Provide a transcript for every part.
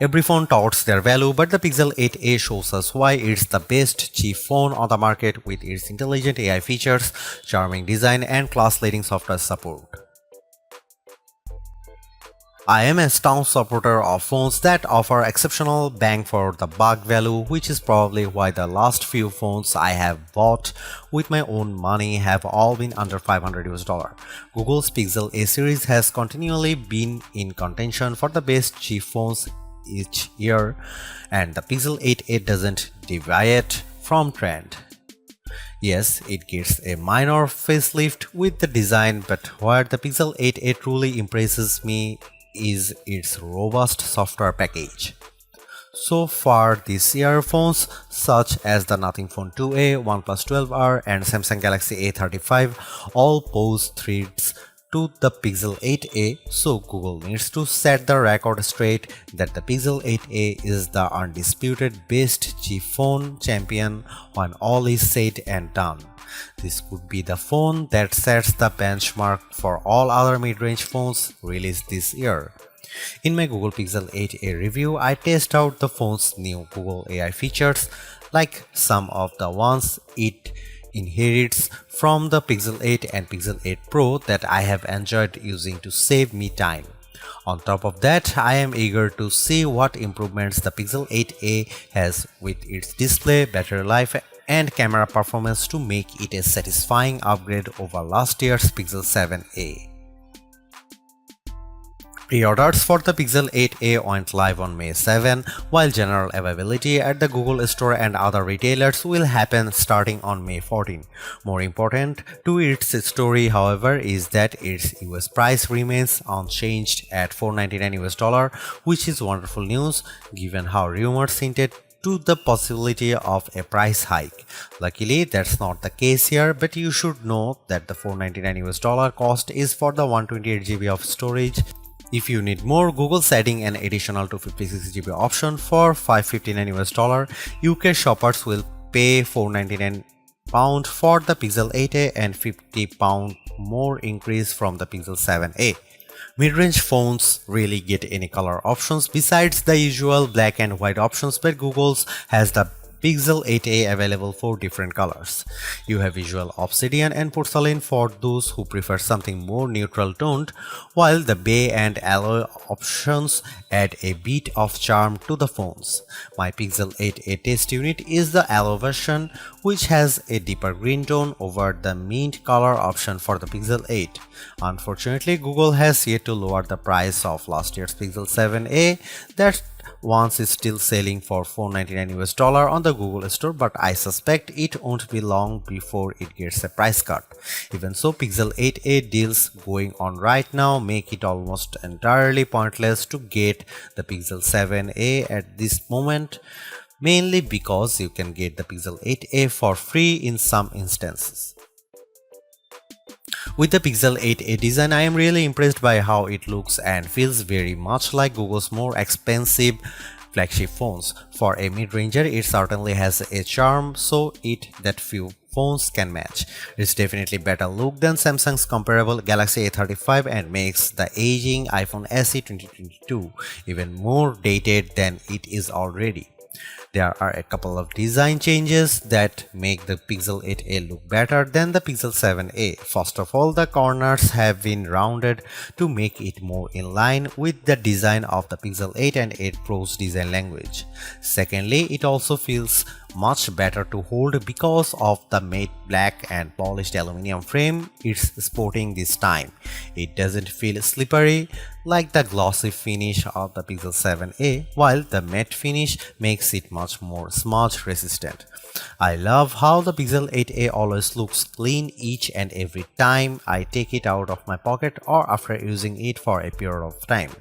Every phone touts their value, but the Pixel 8a shows us why it's the best cheap phone on the market with its intelligent AI features, charming design, and class-leading software support. I am a staunch supporter of phones that offer exceptional bang for the buck value, which is probably why the last few phones I have bought with my own money have all been under $500. Google's Pixel A series has continually been in contention for the best cheap phones each year, and the Pixel 8a doesn't deviate from trend. Yes, it gets a minor facelift with the design, but where the Pixel 8a truly impresses me is its robust software package. So far this year, phones such as the Nothing Phone 2a, OnePlus 12R, and Samsung Galaxy A35 all pose threats to the Pixel 8a, so Google needs to set the record straight that the Pixel 8a is the undisputed best cheap phone champion when all is said and done. This could be the phone that sets the benchmark for all other mid-range phones released this year. In my Google Pixel 8a review, I test out the phone's new Google AI features, like some of the ones it inherits from the Pixel 8 and Pixel 8 Pro that I have enjoyed using to save me time. On top of that, I am eager to see what improvements the Pixel 8a has with its display, battery life, and camera performance to make it a satisfying upgrade over last year's Pixel 7a. Pre-orders for the Pixel 8a went live on May 7, while general availability at the Google Store and other retailers will happen starting on May 14. More important to its story, however, is that its US price remains unchanged at $499, which is wonderful news given how rumors hinted to the possibility of a price hike. Luckily, that's not the case here, but you should know that the $499 cost is for the 128GB of storage. If you need more, Google's adding an additional 256GB option for $559. UK shoppers will pay £499 for the Pixel 8a and £50 more increase from the Pixel 7a. Mid-range phones really get any color options besides the usual black and white options, but Google's has the Pixel 8a available for different colors. You have visual obsidian and porcelain for those who prefer something more neutral toned, while the bay and alloy options add a bit of charm to the phones. My Pixel 8a test unit is the alloy version, which has a deeper green tone over the mint color option for the Pixel 8. Unfortunately, Google has yet to lower the price of last year's Pixel 7a. That once is still selling for $499 on the Google Store, but I suspect it won't be long before it gets a price cut. Even so, Pixel 8a deals going on right now make it almost entirely pointless to get the Pixel 7a at this moment, mainly because you can get the Pixel 8a for free in some instances. With the Pixel 8a design, I am really impressed by how it looks and feels very much like Google's more expensive flagship phones. For a mid-ranger, it certainly has a charm that few phones can match. It's definitely better look than Samsung's comparable Galaxy A35 and makes the aging iPhone SE 2022 even more dated than it is already. There are a couple of design changes that make the Pixel 8a look better than the Pixel 7a. First of all, the corners have been rounded to make it more in line with the design of the Pixel 8 and 8 Pro's design language. Secondly, it also feels much better to hold because of the matte black and polished aluminum frame it's sporting this time. It doesn't feel slippery like the glossy finish of the Pixel 7a, while the matte finish makes it much more smudge resistant. I love how the Pixel 8a always looks clean each and every time I take it out of my pocket or after using it for a period of time.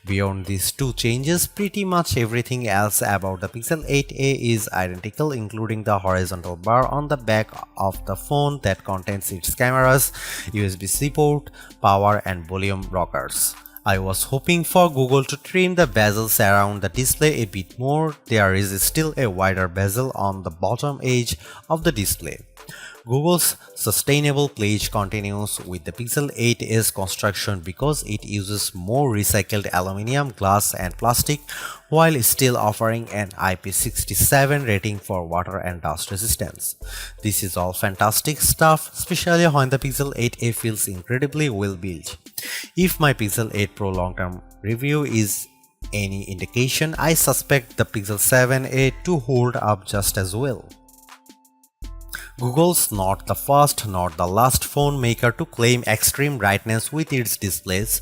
Beyond these two changes, pretty much everything else about the Pixel 8a is identical, including the horizontal bar on the back of the phone that contains its cameras, USB-C port, power and volume rockers. I was hoping for Google to trim the bezels around the display a bit more. There is still a wider bezel on the bottom edge of the display. Google's sustainable pledge continues with the Pixel 8's construction because it uses more recycled aluminum, glass, and plastic while still offering an IP67 rating for water and dust resistance. This is all fantastic stuff, especially when the Pixel 8a feels incredibly well built. If my Pixel 8 Pro long-term review is any indication, I suspect the Pixel 7a to hold up just as well. Google's not the first nor the last phone maker to claim extreme brightness with its displays,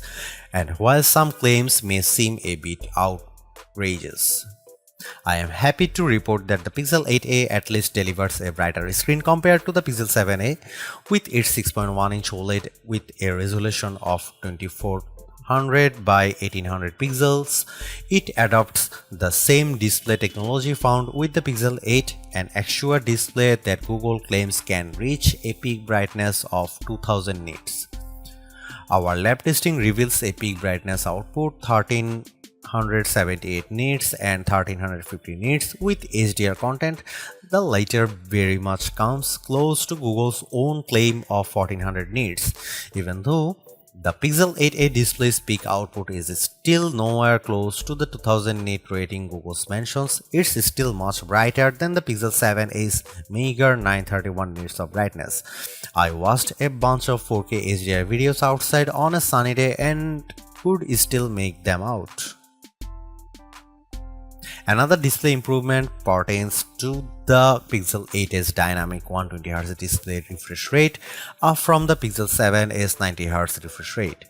and while some claims may seem a bit outrageous, I am happy to report that the Pixel 8a at least delivers a brighter screen compared to the Pixel 7a with its 6.1-inch OLED with a resolution of 2400 by 1800 pixels. It adopts the same display technology found with the Pixel 8, an actual display that Google claims can reach a peak brightness of 2000 nits. Our lab testing reveals a peak brightness output 1378 nits and 1350 nits with HDR content. The latter very much comes close to Google's own claim of 1400 nits, even though the Pixel 8a display's peak output is still nowhere close to the 2000 nit rating Google mentions. It's still much brighter than the Pixel 7a's meager 931 nits of brightness. I watched a bunch of 4K HDR videos outside on a sunny day and could still make them out. Another display improvement pertains to the Pixel 8's dynamic 120Hz display refresh rate up from the Pixel 7's 90Hz refresh rate.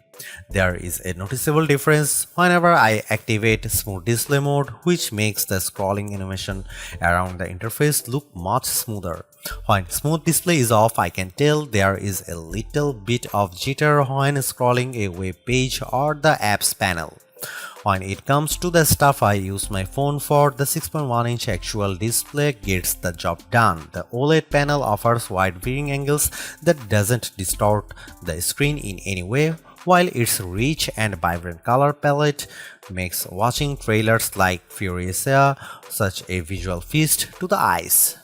There is a noticeable difference whenever I activate smooth display mode, which makes the scrolling animation around the interface look much smoother. When smooth display is off, I can tell there is a little bit of jitter when scrolling a web page or the apps panel. When it comes to the stuff I use my phone for, the 6.1-inch actual display gets the job done. The OLED panel offers wide viewing angles that doesn't distort the screen in any way, while its rich and vibrant color palette makes watching trailers like Furiosa such a visual feast to the eyes.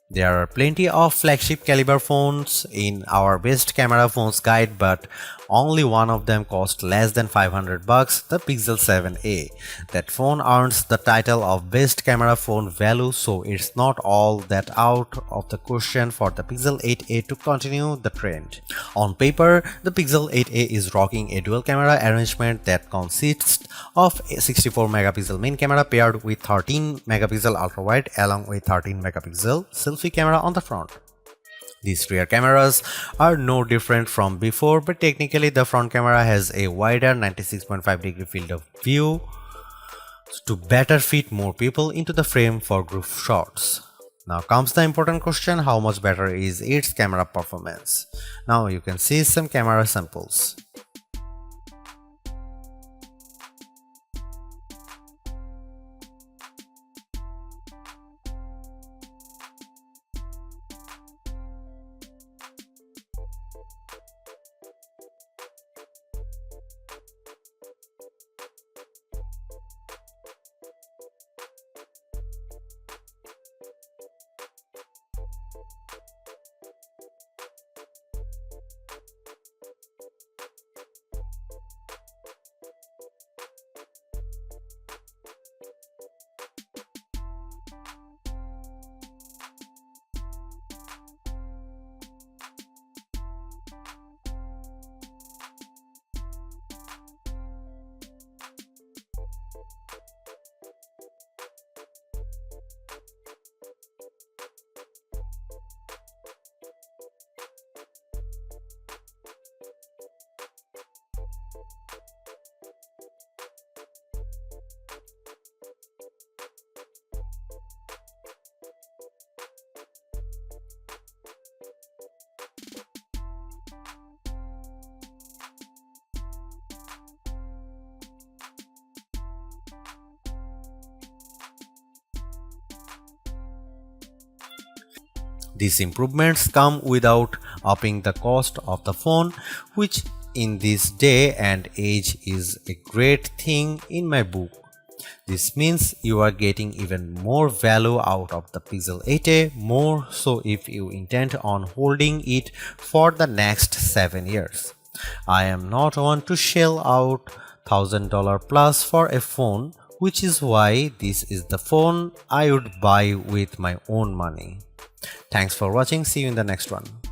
There are plenty of flagship caliber phones in our best camera phones guide, but only one of them cost less than $500, the Pixel 7a. That phone earns the title of best camera phone value, so it's not all that out of the question for the Pixel 8a to continue the trend. On paper, the Pixel 8a is rocking a dual camera arrangement that consists of a 64 megapixel main camera paired with 13 megapixel ultra wide along with 13 megapixel selfie camera on the front. These rear cameras are no different from before, but technically the front camera has a wider 96.5 degree field of view to better fit more people into the frame for group shots. Now comes the important question: how much better is its camera performance? Now you can see some camera samples. These improvements come without upping the cost of the phone, which in this day and age is a great thing in my book. This means you are getting even more value out of the Pixel 8a, more so if you intend on holding it for the next 7 years. I am not one to shell out $1,000 plus for a phone, which is why this is the phone I would buy with my own money. Thanks for watching. See you in the next one.